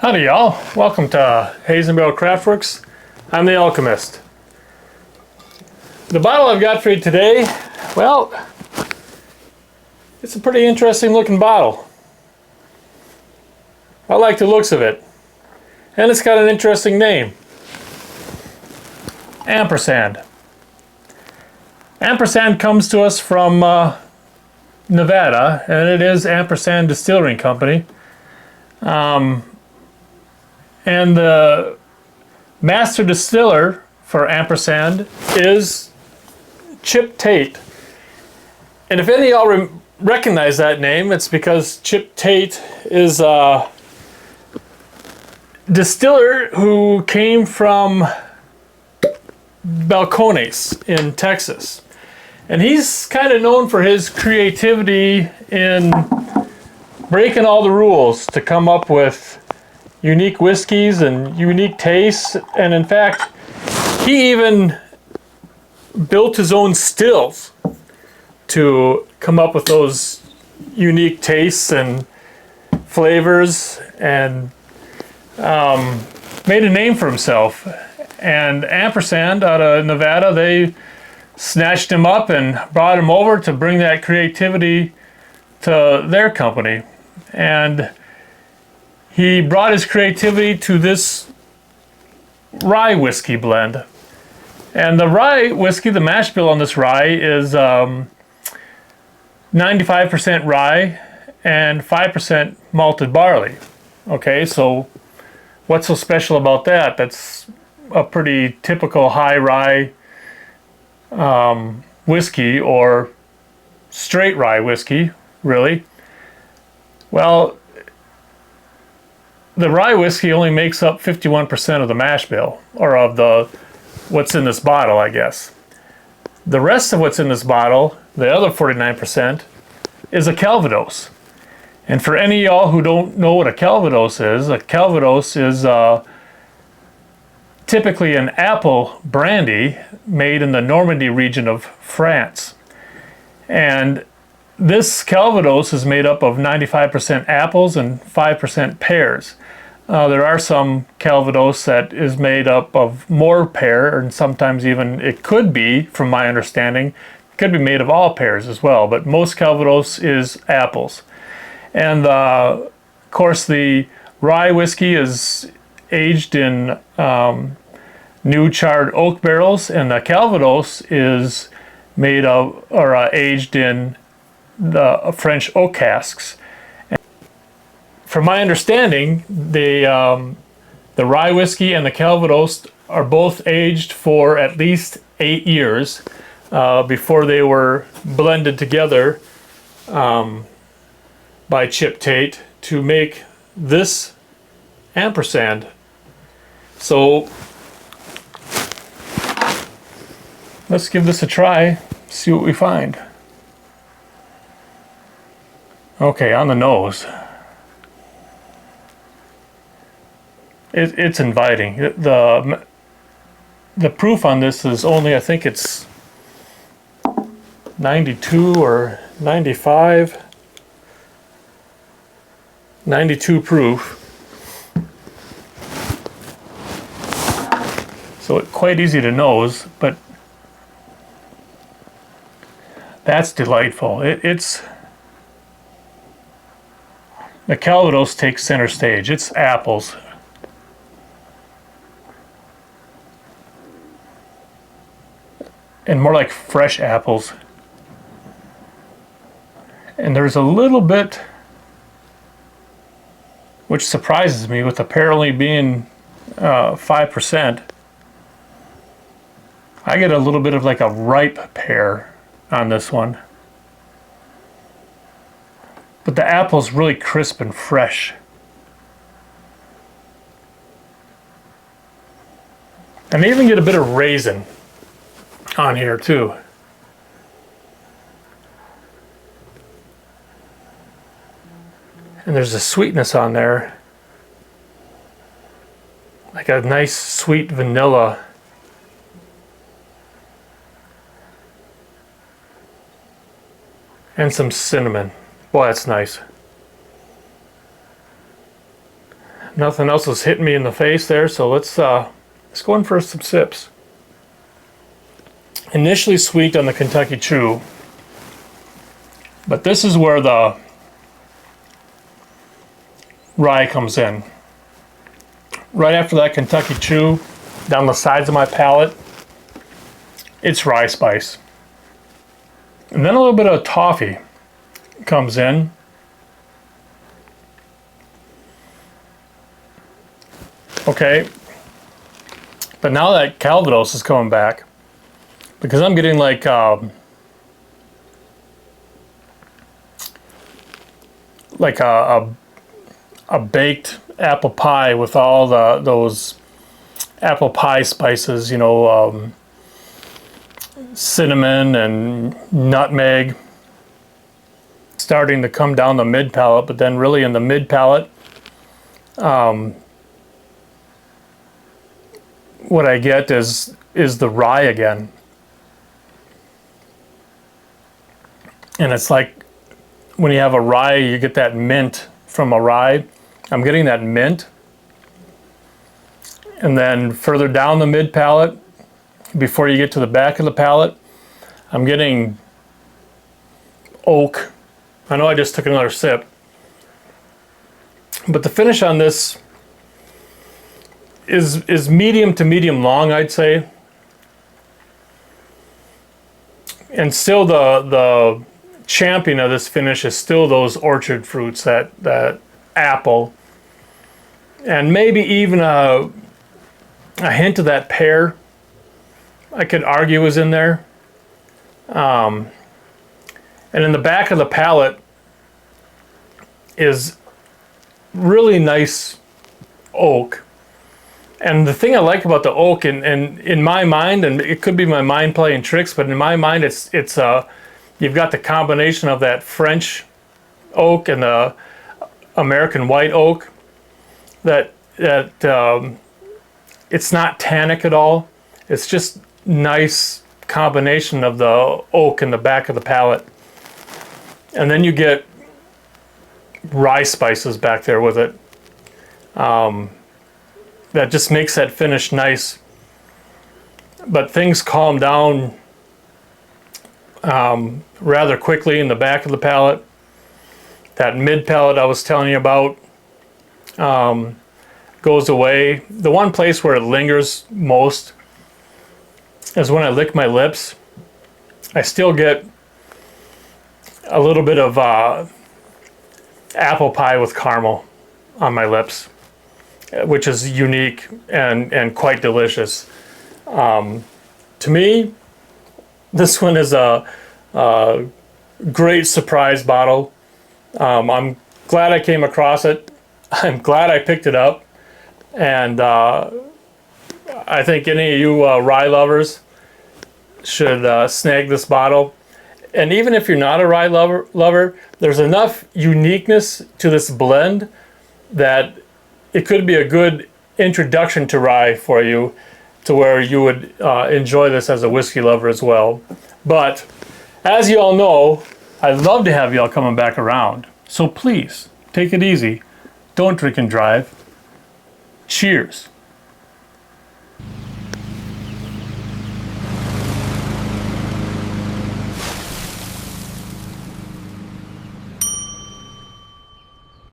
Howdy y'all, welcome to Haze&BarrellCraftworks. I'm the Alchemist. The bottle I've got for you today, well, it's a pretty interesting looking bottle. I like the looks of it. And it's got an interesting name. Ampersand. Ampersand comes to us from Nevada, and it is Ampersand Distillery Company. And the Master Distiller for Ampersand is Chip Tate. And if any of y'all recognize that name, it's because Chip Tate is a distiller who came from Balcones in Texas. And he's kind of known for his creativity in breaking all the rules to come up with unique whiskeys and unique tastes. And in fact, he even built his own stills to come up with those unique tastes and flavors, and made a name for himself. And Ampersand out of Nevada, they snatched him up and brought him over to bring that creativity to their company. And he brought his creativity to this rye whiskey blend. And the rye whiskey, the mash bill on this rye is 95% rye and 5% malted barley. Okay, so what's so special about that? That's a pretty typical high rye whiskey, or straight rye whiskey, really. Well, the rye whiskey only makes up 51% of the mash bill, or of the what's in this bottle, I guess. The rest of what's in this bottle, the other 49%, is a Calvados. And for any of y'all who don't know what a Calvados is typically an apple brandy made in the Normandy region of France. And this Calvados is made up of 95% apples and 5% pears. There are some Calvados that is made up of more pear, and sometimes even it could be, from my understanding, could be made of all pears as well, but most Calvados is apples. And of course the rye whiskey is aged in new charred oak barrels, and the Calvados is made of, or aged in the French oak casks. And from my understanding, the rye whiskey and the Calvados are both aged for at least 8 years before they were blended together by Chip Tate to make this Ampersand. So let's give this a try, see what we find. Okay, on the nose, it's inviting. The proof on this is only, I think it's 92 or 95. 92 proof. So it's quite easy to nose, but that's delightful. It's the Calvados takes center stage. It's apples. And more like fresh apples. And there's a little bit, which surprises me with the pear only being 5%. I get a little bit of like a ripe pear on this one. But the apple's really crisp and fresh. And I even get a bit of raisin on here too. And there's a sweetness on there, like a nice sweet vanilla. And some cinnamon. Boy, that's nice. Nothing else is hitting me in the face there, so let's go in for some sips. Initially sweet on the Kentucky Chew, but this is where the rye comes in. Right after that Kentucky Chew, down the sides of my palate, it's rye spice. And then a little bit of toffee comes in. Okay, but now that Calvados is coming back, because I'm getting like a baked apple pie with all those apple pie spices, you know, cinnamon and nutmeg, starting to come down the mid palate, but then really in the mid palate, what I get is the rye again. And it's like when you have a rye, you get that mint from a rye. I'm getting that mint. And then further down the mid palate, before you get to the back of the palate, I'm getting oak. I know I just took another sip. But the finish on this is medium to medium long, I'd say. And still the champion of this finish is still those orchard fruits, that apple, and maybe even a hint of that pear, I could argue, is in there. And in the back of the palate is really nice oak. And the thing I like about the oak, and in my mind, and it could be my mind playing tricks, but in my mind, it's you've got the combination of that French oak and the American white oak. That it's not tannic at all. It's just nice combination of the oak in the back of the palate, and then you get rye spices back there with it. That just makes that finish nice. But things calm down rather quickly in the back of the palate. That mid palate I was telling you about goes away. The one place where it lingers most is when I lick my lips. I still get a little bit of apple pie with caramel on my lips, which is unique and quite delicious. To me, this one is a great surprise bottle. I'm glad I came across it. I'm glad I picked it up. And I think any of you rye lovers should snag this bottle. And even if you're not a rye lover, there's enough uniqueness to this blend that it could be a good introduction to rye for you, to where you would enjoy this as a whiskey lover as well. But as you all know, I'd love to have y'all coming back around. So please, take it easy. Don't drink and drive. Cheers.